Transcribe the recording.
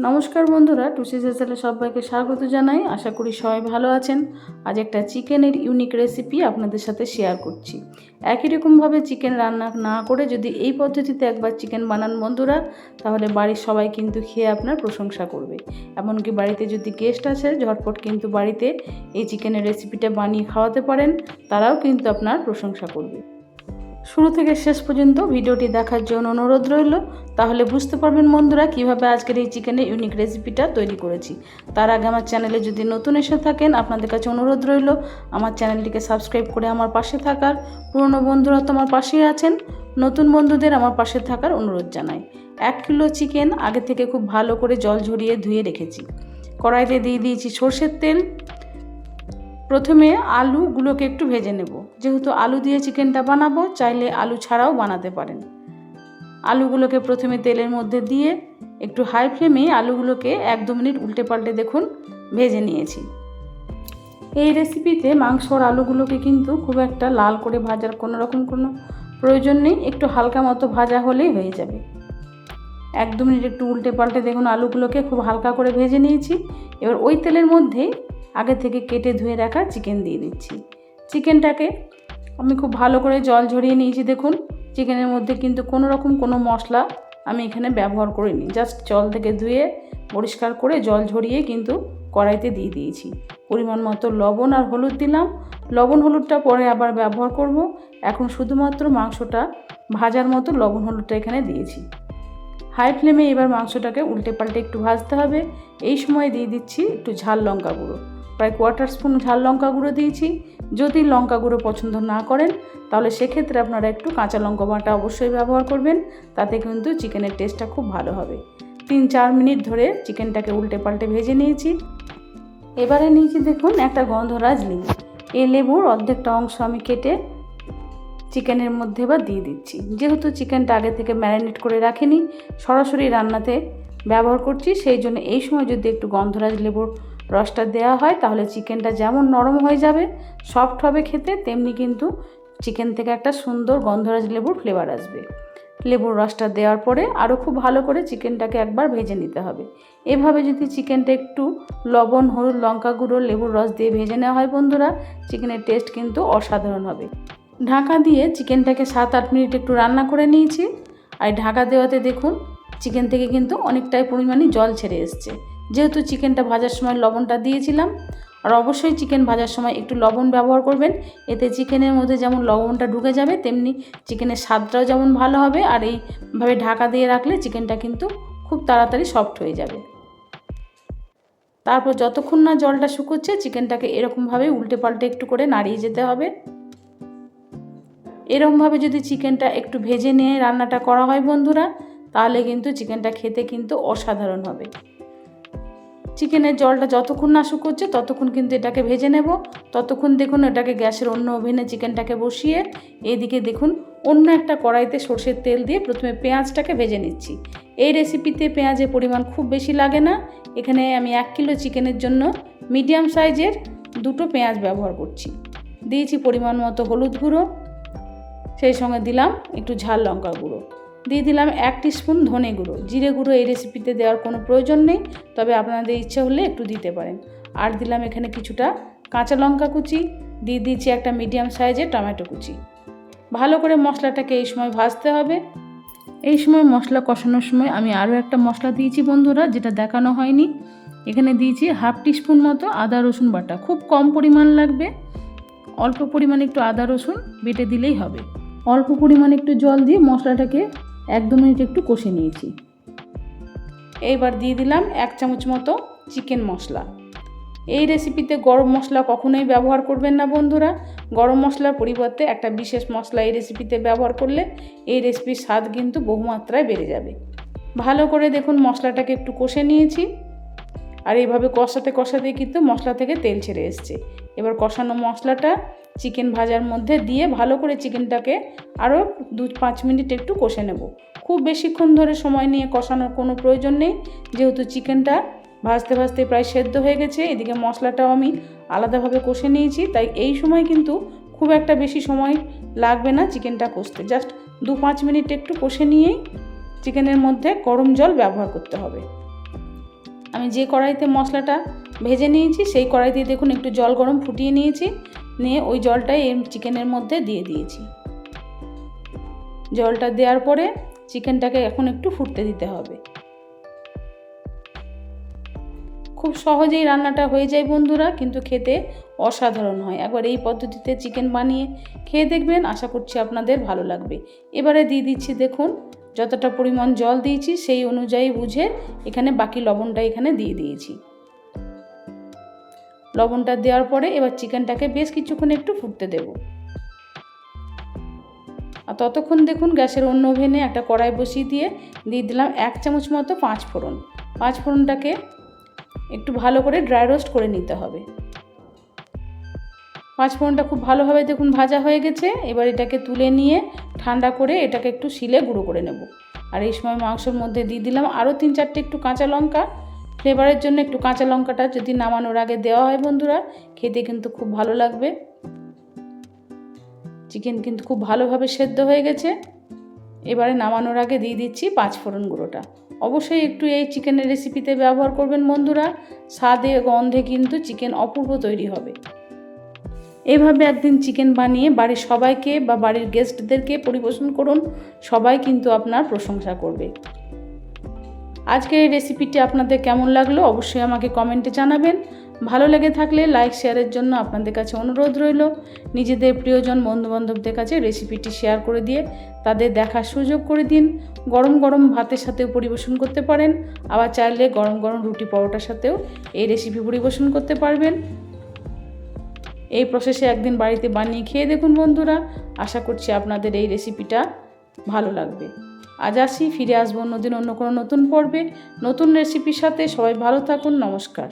নমস্কার বন্ধুরা, টুসি চ্যানেলে সবাইকে স্বাগত জানাই। আশা করি সবাই ভালো আছেন। আজ একটা চিকেনের ইউনিক রেসিপি আপনাদের সাথে শেয়ার করছি। একই রকমভাবে চিকেন রান্না না করে যদি এই পদ্ধতিতে একবার চিকেন বানান বন্ধুরা, তাহলে বাড়ির সবাই কিন্তু খেয়ে আপনার প্রশংসা করবে। এমনকি বাড়িতে যদি গেস্ট আছে, ঝটপট কিন্তু বাড়িতে এই চিকেনের রেসিপিটা বানিয়ে খাওয়াতে পারেন, তারাও কিন্তু আপনার প্রশংসা করবে। শুরু থেকে শেষ পর্যন্ত ভিডিওটি দেখার জন্য অনুরোধ রইল। তাহলে বুঝতে পারবেন বন্ধুরা কিভাবে আজকের এই চিকেনের ইউনিক রেসিপিটা তৈরি করেছি। তার আগে আমার চ্যানেলে যদি নতুন এসে থাকেন, আপনাদের কাছে অনুরোধ রইল আমার চ্যানেলটিকে সাবস্ক্রাইব করে আমার পাশে থাকার। পুরনো বন্ধুরা তো আমার পাশেই আছেন, নতুন বন্ধুদের আমার পাশে থাকার অনুরোধ জানাই। 1 কিলো চিকেন আগে থেকে খুব ভালো করে জল ঝরিয়ে ধুয়ে রেখেছি। কড়াইতে দিয়ে দিয়েছি সরষের তেল। প্রথমে আলুগুলোকে একটু ভেজে নেব। যেহেতু আলু দিয়ে চিকেনটা বানাবো, চাইলে আলু ছাড়াও বানাতে পারেন। আলুগুলোকে প্রথমে তেলের মধ্যে দিয়ে একটু হাই ফ্লেমে আলুগুলোকে 1-2 মিনিট উল্টে পাল্টে দেখুন ভেজে নিয়েছি। এই রেসিপিতে মাংসর আলুগুলোকে কিন্তু খুব একটা লাল করে ভাজার কোনো প্রয়োজন নেই, একটু হালকা মতো ভাজা হলেই হয়ে যাবে। 1-2 মিনিট একটু উল্টে পাল্টে দেখুন আলুগুলোকে খুব হালকা করে ভেজে নিয়েছি। এবার ওই তেলের মধ্যেই আগে থেকে কেটে ধুয়ে রাখা চিকেন দিয়ে দিচ্ছি। চিকেনটাকে আমি খুব ভালো করে জল ঝরিয়ে নিয়েছি। দেখুন চিকেনের মধ্যে কিন্তু কোনো মশলা আমি এখানে ব্যবহার করিনি, জাস্ট জল থেকে ধুয়ে পরিষ্কার করে জল ঝরিয়ে কিন্তু কড়াইতে দিয়ে দিয়েছি। পরিমাণ মতো লবণ আর হলুদ দিলাম। লবণ হলুদটা পরে আবার ব্যবহার করব। এখন শুধুমাত্র মাংসটা ভাজার মতো লবণ হলুদটা এখানে দিয়েছি। হাই ফ্লেমে এবার মাংসটাকে উল্টে পাল্টে একটু ভাজতে হবে। এই সময় দিয়ে দিচ্ছি একটু ঝাল লঙ্কা গুঁড়ো, প্রায় 1/4 স্পুন ঝাল লঙ্কা গুঁড়ো দিয়েছি। যদি লঙ্কা গুঁড়ো পছন্দ না করেন, তাহলে সেক্ষেত্রে আপনারা একটু কাঁচা লঙ্কা বাটা অবশ্যই ব্যবহার করবেন, তাতে কিন্তু চিকেনের টেস্টটা খুব ভালো হবে। 3-4 মিনিট ধরে চিকেনটাকে উল্টে পাল্টে ভেজে নিয়েছি। এবারে নিয়েছি দেখুন একটা গন্ধরাজ লেবু। এই লেবুর অর্ধেকটা অংশ আমি কেটে চিকেনের মধ্যে এবার দিয়ে দিচ্ছি। যেহেতু চিকেনটা আগে থেকে ম্যারিনেট করে রাখিনি, সরাসরি রান্নাতে ব্যবহার করছি, সেই জন্য এই সময় যদি একটু গন্ধরাজ লেবুর রসটা দেওয়া হয়, তাহলে চিকেনটা যেমন নরম হয়ে যাবে, সফট হবে খেতে, তেমনি কিন্তু চিকেন থেকে একটা সুন্দর গন্ধরাজ লেবুর ফ্লেভার আসবে। লেবুর রসটা দেওয়ার পরে আরও খুব ভালো করে চিকেনটাকে একবার ভেজে নিতে হবে। এভাবে যদি চিকেনটা একটু লবণ, হলুদ, লঙ্কা গুঁড়ো, লেবুর রস দিয়ে ভেজে নেওয়া হয় বন্ধুরা, চিকেনের টেস্ট কিন্তু অসাধারণ হবে। ঢাকা দিয়ে চিকেনটাকে 7-8 মিনিট একটু রান্না করে নিয়েছি। আর ঢাকা দেওয়াতে দেখুন চিকেন থেকে কিন্তু অনেকটাই পরিমাণে জল ছেড়ে এসছে। যেহেতু চিকেনটা ভাজার সময় লবণটা দিয়েছিলাম, আর অবশ্যই চিকেন ভাজার সময় একটু লবণ ব্যবহার করবেন। এতে চিকেনের মধ্যে যেমন লবণটা ঢুকে যাবে, তেমনি চিকেনের স্বাদটাও যেমন ভালো হবে। আর এইভাবে ঢাকা দিয়ে রাখলে চিকেনটা কিন্তু খুব তাড়াতাড়ি সফট হয়ে যাবে। তারপর যতক্ষণ না জলটা শুকোচ্ছে, চিকেনটাকে এরকমভাবে উল্টে পাল্টে একটু করে নাড়িয়ে যেতে হবে। এরকমভাবে যদি চিকেনটা একটু ভেজে নিয়ে রান্নাটা করা হয় বন্ধুরা, তাহলে কিন্তু চিকেনটা খেতে কিন্তু অসাধারণ হবে। চিকেনের জলটা যতক্ষণ না শুকোচ্ছে ততক্ষণ কিন্তু এটাকে ভেজে নেব। ততক্ষণ দেখুন এটাকে গ্যাসের অন্য ওভেনে চিকেনটাকে বসিয়ে এদিকে দেখুন অন্য একটা কড়াইতে সরষের তেল দিয়ে প্রথমে পেঁয়াজটাকে ভেজে নিচ্ছি। এই রেসিপিতে পেঁয়াজের পরিমাণ খুব বেশি লাগে না। এখানে আমি 1 কিলো চিকেনের জন্য মিডিয়াম সাইজের 2টো পেঁয়াজ ব্যবহার করছি। দিয়েছি পরিমাণ মতো হলুদ গুঁড়ো, সেই সঙ্গে দিলাম একটু ঝাল লঙ্কা গুঁড়ো, দিয়ে দিলাম 1 টিস্পুন ধনে গুঁড়ো। জিরে গুঁড়ো এই রেসিপিতে দেওয়ার কোনো প্রয়োজন নেই, তবে আপনাদের ইচ্ছে হলে একটু দিতে পারেন। আর দিলাম এখানে কিছুটা কাঁচা লঙ্কা কুচি, দিয়ে দিচ্ছি একটা মিডিয়াম সাইজের টমেটো কুচি। ভালো করে মশলাটাকে এই সময় ভাজতে হবে। এই সময় মশলা কষানোর সময় আমি আরও একটা মশলা দিয়েছি বন্ধুরা, যেটা দেখানো হয়নি। এখানে দিয়েছি 1/2 টিস্পুন মতো আদা রসুন বাটা। খুব কম পরিমাণ লাগবে, অল্প পরিমাণে একটু আদা রসুন বেটে দিলেই হবে। অল্প পরিমাণে একটু জল দিয়ে মশলাটাকে 1-2 মিনিট একটু কষে নিয়েছি। এইবার দিয়ে দিলাম 1 চামচ মতো চিকেন মশলা। এই রেসিপিতে গরম মশলা কখনোই ব্যবহার করবেন না বন্ধুরা। গরম মশলার পরিবর্তে একটা বিশেষ মশলা এই রেসিপিতে ব্যবহার করলে এই রেসিপির স্বাদ কিন্তু বহুমাত্রায় বেড়ে যাবে। ভালো করে দেখুন মশলাটাকে একটু কষে নিয়েছি। আর এইভাবে কষাতে কষাতে কিন্তু মশলা থেকে তেল ছেড়ে এসছে। এবার কষানো মশলাটা চিকেন ভাজার মধ্যে দিয়ে ভালো করে চিকেনটাকে আরও 2-5 মিনিট একটু কষে নেব। খুব বেশিক্ষণ ধরে সময় নিয়ে কষানোর কোনো প্রয়োজন নেই, যেহেতু চিকেনটা ভাজতে ভাজতে প্রায় সেদ্ধ হয়ে গেছে। এদিকে মশলাটাও আমি আলাদাভাবে কষে নিয়েছি, তাই এই সময় কিন্তু খুব একটা বেশি সময় লাগবে না চিকেনটা কষতে। জাস্ট 2-5 মিনিট একটু কষে নিয়েই চিকেনের মধ্যে গরম জল ব্যবহার করতে হবে। আমি যে কড়াইতে মশলাটা ভেজে নিয়েছি সেই কড়াইতে দেখুন একটু জল গরম ফুটিয়ে নিয়েছি, নিয়ে ওই জলটাই এই চিকেনের মধ্যে দিয়ে দিয়েছি। জলটা দেওয়ার পরে চিকেনটাকে এখন একটু ফুটতে দিতে হবে। খুব সহজেই রান্নাটা হয়ে যায় বন্ধুরা, কিন্তু খেতে অসাধারণ হয়। একবার এই পদ্ধতিতে চিকেন বানিয়ে খেয়ে দেখবেন, আশা করছি আপনাদের ভালো লাগবে। এবারে দিয়ে দিচ্ছি, দেখুন যতটা পরিমাণ জল দিয়েছি সেই অনুযায়ী বুঝে এখানে বাকি লবণটা এখানে দিয়ে দিয়েছি। লবণটা দেওয়ার পরে এবার চিকেনটাকে বেশ কিছুক্ষণ একটু ফুটতে দেব। আর ততক্ষণ দেখুন গ্যাসের অন্য ওভেনে একটা কড়াই বসিয়ে দিয়ে দিলাম 1 চামচ মতো পাঁচফোড়ন। পাঁচফোড়নটাকে একটু ভালো করে ড্রাই রোস্ট করে নিতে হবে। পাঁচফোড়নটা খুব ভালোভাবে দেখুন ভাজা হয়ে গেছে। এবার এটাকে তুলে নিয়ে ঠান্ডা করে এটাকে একটু শিলে গুঁড়ো করে নেব। আর এই সময় মাংসের মধ্যে দিয়ে দিলাম আরও 3-4টে একটু কাঁচা লঙ্কা। ফ্লেভারের জন্য একটু কাঁচা লঙ্কাটা যদি নামানোর আগে দেওয়া হয় বন্ধুরা, খেতে কিন্তু খুব ভালো লাগবে। চিকেন কিন্তু খুব ভালোভাবে সেদ্ধ হয়ে গেছে। এবারে নামানোর আগে দিয়ে দিচ্ছি পাঁচফোড়ন গুঁড়োটা। অবশ্যই একটু এই চিকেনের রেসিপিতে ব্যবহার করবেন বন্ধুরা, স্বাদে গন্ধে কিন্তু চিকেন অপূর্ব তৈরি হবে। এভাবে একদিন চিকেন বানিয়ে বাড়ির সবাইকে বা বাড়ির গেস্টদেরকে পরিবেশন করুন, সবাই কিন্তু আপনার প্রশংসা করবে। আজকের এই রেসিপিটি আপনাদের কেমন লাগলো অবশ্যই আমাকে কমেন্টে জানাবেন। ভালো লেগে থাকলে লাইক শেয়ারের জন্য আপনাদের কাছে অনুরোধ রইল। নিজেদের প্রিয়জন বন্ধুবান্ধবদের কাছে রেসিপিটি শেয়ার করে দিয়ে তাদের দেখার সুযোগ করে দিন। গরম গরম ভাতের সাথেও পরিবেশন করতে পারেন, আবার চাইলে গরম গরম রুটি পরোটার সাথেও এই রেসিপি পরিবেশন করতে পারবেন। এই প্রসেসে একদিন বাড়িতে বানিয়ে খেয়ে দেখুন বন্ধুরা, আশা করছি আপনাদের এই রেসিপিটা ভালো লাগবে। আজ আসি, ফিরে আসবো অন্যদিন অন্য কোনো নতুন পর্বে নতুন রেসিপির সাথে। সবাই ভালো থাকুন, নমস্কার।